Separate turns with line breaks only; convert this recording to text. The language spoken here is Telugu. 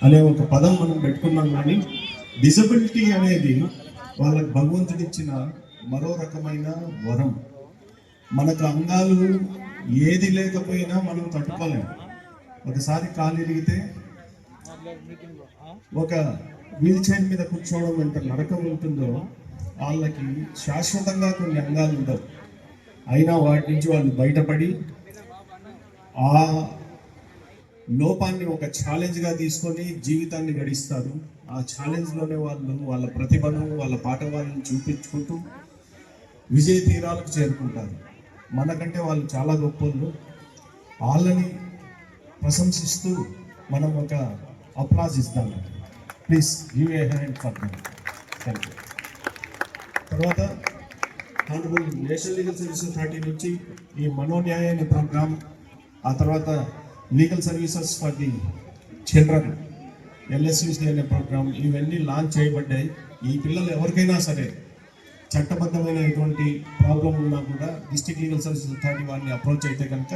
అనే ఒక పదం మనం పెట్టుకున్నాం. కానీ డిజబిలిటీ అనేది వాళ్ళకి భగవంతుడిచ్చిన మరో రకమైన వరం. మనకు అంగాలు ఏది లేకపోయినా మనం తట్టుకోలేము. ఒకసారి కాలు ఇరిగితే ఒక వీల్ చైర్ మీద కూర్చోవడం ఎంత నరకం ఉంటుందో వాళ్ళకి శాశ్వతంగా కొన్ని అంగాలు ఉండవు. అయినా వాటి నుంచి వాళ్ళు బయటపడి ఆ లోపాన్ని ఒక ఛాలెంజ్గా తీసుకొని జీవితాన్ని గడిస్తారు. ఆ ఛాలెంజ్లోనే వాళ్ళు వాళ్ళ ప్రతిభను వాళ్ళ పాఠవాలను చూపించుకుంటూ విజయ తీరాలకు చేరుకుంటారు. మనకంటే వాళ్ళు చాలా గొప్పలు. వాళ్ళని ప్రశంసిస్తూ మనం ఒక అప్లాజ్ ఇస్తాం. Please give a hand for them. Thank you. తర్వాత honourable national legal services authority నుంచి ఈ మనోన్యాయ అనే ప్రోగ్రామ్, ఆ తర్వాత legal services for the children LSUC అనే ప్రోగ్రామ్, ఇవన్నీ లాంచ్ చేయబడ్డాయి. ఈ పిల్లలు ఎవరికైనా సరే చట్టబద్ధమైన ఎటువంటి ప్రాబ్లం ఉన్నా కూడా డిస్ట్రిక్ట్ లీగల్ సర్వీసెస్ అథారిటీ వారిని అప్రోచ్ అయితే కనుక